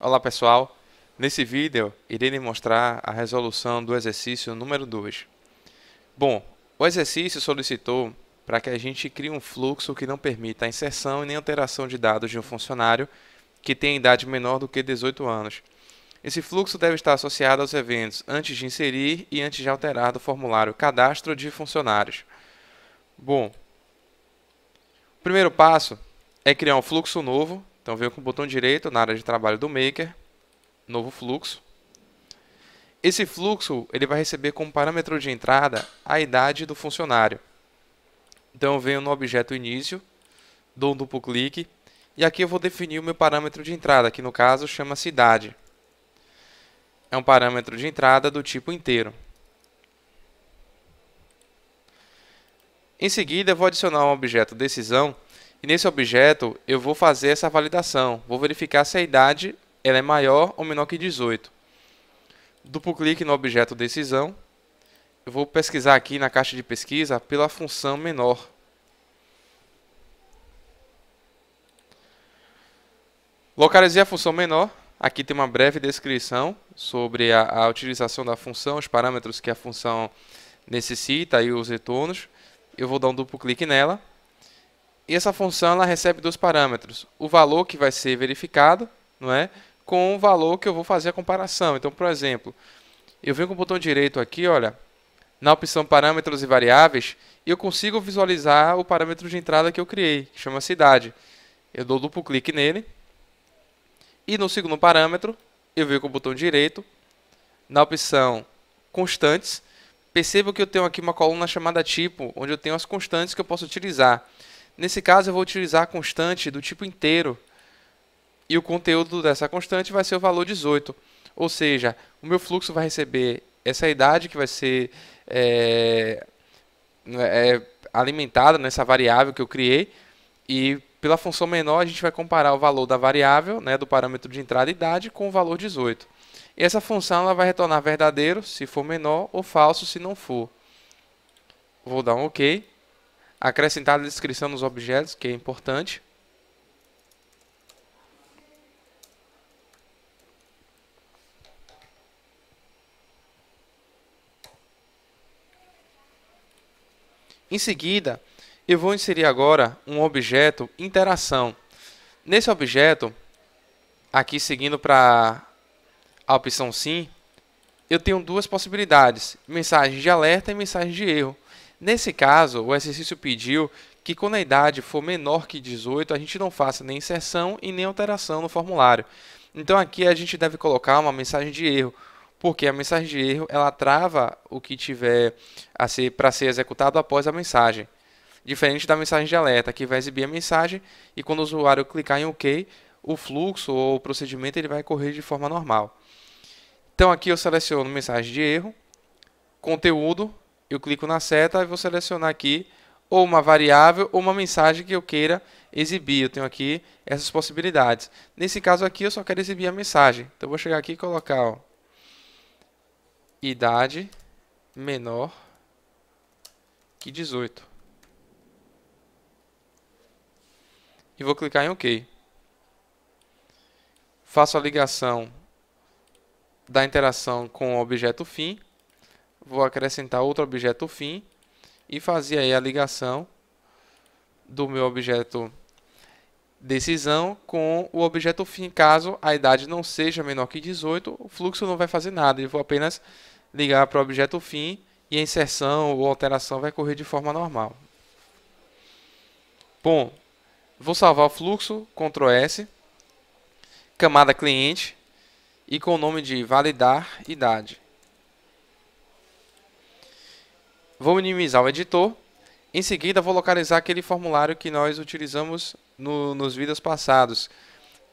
Olá pessoal, nesse vídeo irei lhe mostrar a resolução do exercício número 2. Bom, o exercício solicitou para que a gente crie um fluxo que não permita a inserção e nem alteração de dados de um funcionário que tenha idade menor do que 18 anos. Esse fluxo deve estar associado aos eventos antes de inserir e antes de alterar do formulário Cadastro de Funcionários. Bom, o primeiro passo é criar um fluxo novo. Então venho com o botão direito na área de trabalho do Maker, novo fluxo. Esse fluxo ele vai receber como parâmetro de entrada a idade do funcionário. Então eu venho no objeto início, dou um duplo clique e aqui eu vou definir o meu parâmetro de entrada, que no caso chama-se idade. É um parâmetro de entrada do tipo inteiro. Em seguida eu vou adicionar um objeto decisão e nesse objeto eu vou fazer essa validação. Vou verificar se a idade ela é maior ou menor que 18. Duplo clique no objeto decisão. Eu vou pesquisar aqui na caixa de pesquisa pela função menor. Localizei a função menor. Aqui tem uma breve descrição sobre a utilização da função, os parâmetros que a função necessita e os retornos. Eu vou dar um duplo clique nela. E essa função ela recebe dois parâmetros. O valor que vai ser verificado, não é? Com o valor que eu vou fazer a comparação. Então, por exemplo, eu venho com o botão direito aqui, olha, na opção parâmetros e variáveis, e eu consigo visualizar o parâmetro de entrada que eu criei, que chama-se idade. Eu dou duplo clique nele. E no segundo parâmetro, eu venho com o botão direito, na opção constantes. Perceba que eu tenho aqui uma coluna chamada tipo, onde eu tenho as constantes que eu posso utilizar. Nesse caso, eu vou utilizar a constante do tipo inteiro. E o conteúdo dessa constante vai ser o valor 18. Ou seja, o meu fluxo vai receber essa idade que vai ser alimentada nessa variável que eu criei. E pela função menor, a gente vai comparar o valor da variável, né, do parâmetro de entrada idade, com o valor 18. E essa função ela vai retornar verdadeiro se for menor ou falso se não for. Vou dar um OK. Acrescentar a descrição nos objetos, que é importante. Em seguida, eu vou inserir agora um objeto interação. Nesse objeto, aqui seguindo para a opção sim, eu tenho duas possibilidades, mensagem de alerta e mensagem de erro. Nesse caso, o exercício pediu que quando a idade for menor que 18, a gente não faça nem inserção e nem alteração no formulário. Então aqui a gente deve colocar uma mensagem de erro, porque a mensagem de erro ela trava o que tiver para ser executado após a mensagem. Diferente da mensagem de alerta, que vai exibir a mensagem e quando o usuário clicar em OK, o fluxo ou o procedimento ele vai correr de forma normal. Então aqui eu seleciono mensagem de erro, conteúdo, eu clico na seta e vou selecionar aqui ou uma variável ou uma mensagem que eu queira exibir. Eu tenho aqui essas possibilidades. Nesse caso aqui eu só quero exibir a mensagem. Então eu vou chegar aqui e colocar ó, idade menor que 18. E vou clicar em OK. Faço a ligação da interação com o objeto fim. Vou acrescentar outro objeto fim e fazer aí a ligação do meu objeto decisão com o objeto fim. Caso a idade não seja menor que 18, o fluxo não vai fazer nada. Eu vou apenas ligar para o objeto fim e a inserção ou alteração vai correr de forma normal. Bom, vou salvar o fluxo, Ctrl S, camada cliente e com o nome de validar idade. Vou minimizar o editor. Em seguida, vou localizar aquele formulário que nós utilizamos nos vídeos passados,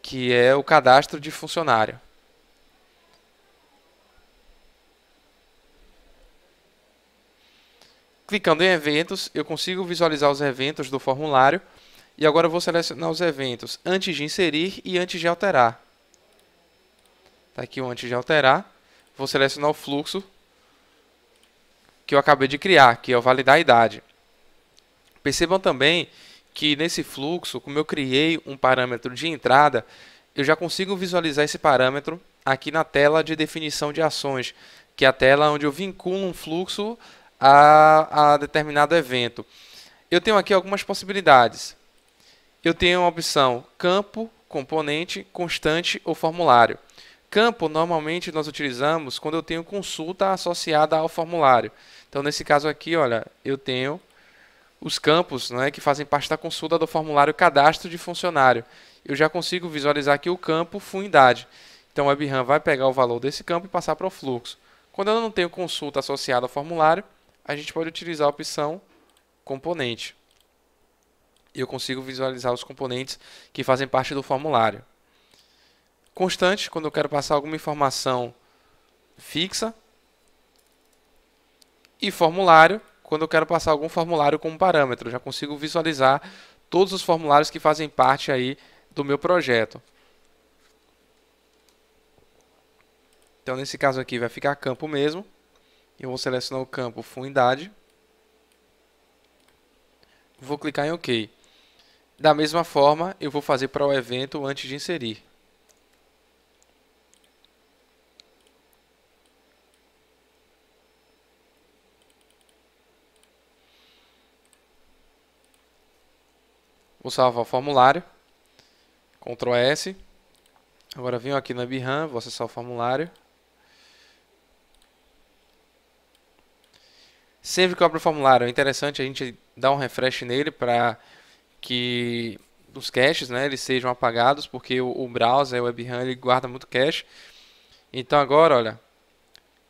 que é o cadastro de funcionário. Clicando em eventos, eu consigo visualizar os eventos do formulário. E agora eu vou selecionar os eventos antes de inserir e antes de alterar. Está aqui o antes de alterar. Vou selecionar o fluxo que eu acabei de criar, que é o validar a idade. Percebam também que nesse fluxo, como eu criei um parâmetro de entrada, eu já consigo visualizar esse parâmetro aqui na tela de definição de ações, que é a tela onde eu vinculo um fluxo a determinado evento. Eu tenho aqui algumas possibilidades. Eu tenho a opção campo, componente, constante ou formulário. Campo, normalmente nós utilizamos quando eu tenho consulta associada ao formulário. Então, nesse caso aqui, olha, eu tenho os campos, né, que fazem parte da consulta do formulário cadastro de funcionário. Eu já consigo visualizar aqui o campo fuindade. Então, o WebRAM vai pegar o valor desse campo e passar para o fluxo. Quando eu não tenho consulta associada ao formulário, a gente pode utilizar a opção componente. E eu consigo visualizar os componentes que fazem parte do formulário. Constante, quando eu quero passar alguma informação fixa. E formulário, quando eu quero passar algum formulário como parâmetro. Eu já consigo visualizar todos os formulários que fazem parte aí do meu projeto. Então, nesse caso aqui, vai ficar campo mesmo. Eu vou selecionar o campo fuindade. Vou clicar em OK. Da mesma forma, eu vou fazer para o evento antes de inserir. Vou salvar o formulário. Ctrl S. Agora venho aqui no WebRAM, vou acessar o formulário. Sempre que eu abro o formulário, é interessante a gente dar um refresh nele para que os caches, né, eles sejam apagados, porque o browser, o WebRAM, ele guarda muito cache. Então agora, olha,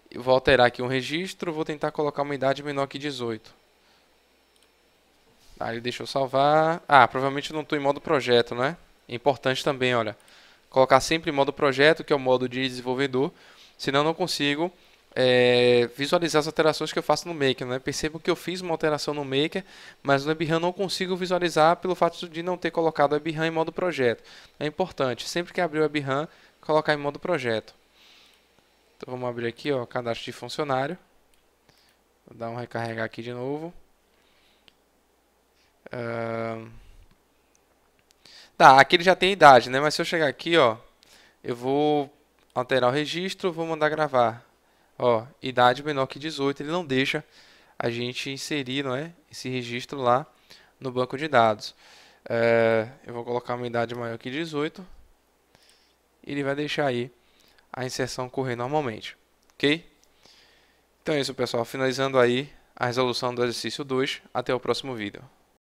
eu vou alterar aqui um registro, vou tentar colocar uma idade menor que 18. Aí deixa eu salvar. Ah, provavelmente eu não estou em modo projeto, né? É importante também, olha, colocar sempre em modo projeto, que é o modo de desenvolvedor, senão eu não consigo visualizar as alterações que eu faço no Maker, né? Percebo que eu fiz uma alteração no Maker, mas no WebRAM não consigo visualizar pelo fato de não ter colocado o WebRAM em modo projeto. É importante, sempre que abrir o WebRAM, colocar em modo projeto. Então vamos abrir aqui, ó, cadastro de funcionário. Vou dar um recarregar aqui de novo. Tá, aqui ele já tem idade, né? Mas se eu chegar aqui, ó, eu vou alterar o registro, vou mandar gravar. Ó, idade menor que 18, ele não deixa a gente inserir, não é, esse registro lá no banco de dados. Eu vou colocar uma idade maior que 18 e ele vai deixar aí a inserção correr normalmente, ok? Então é isso, pessoal. Finalizando aí a resolução do exercício 2. Até o próximo vídeo.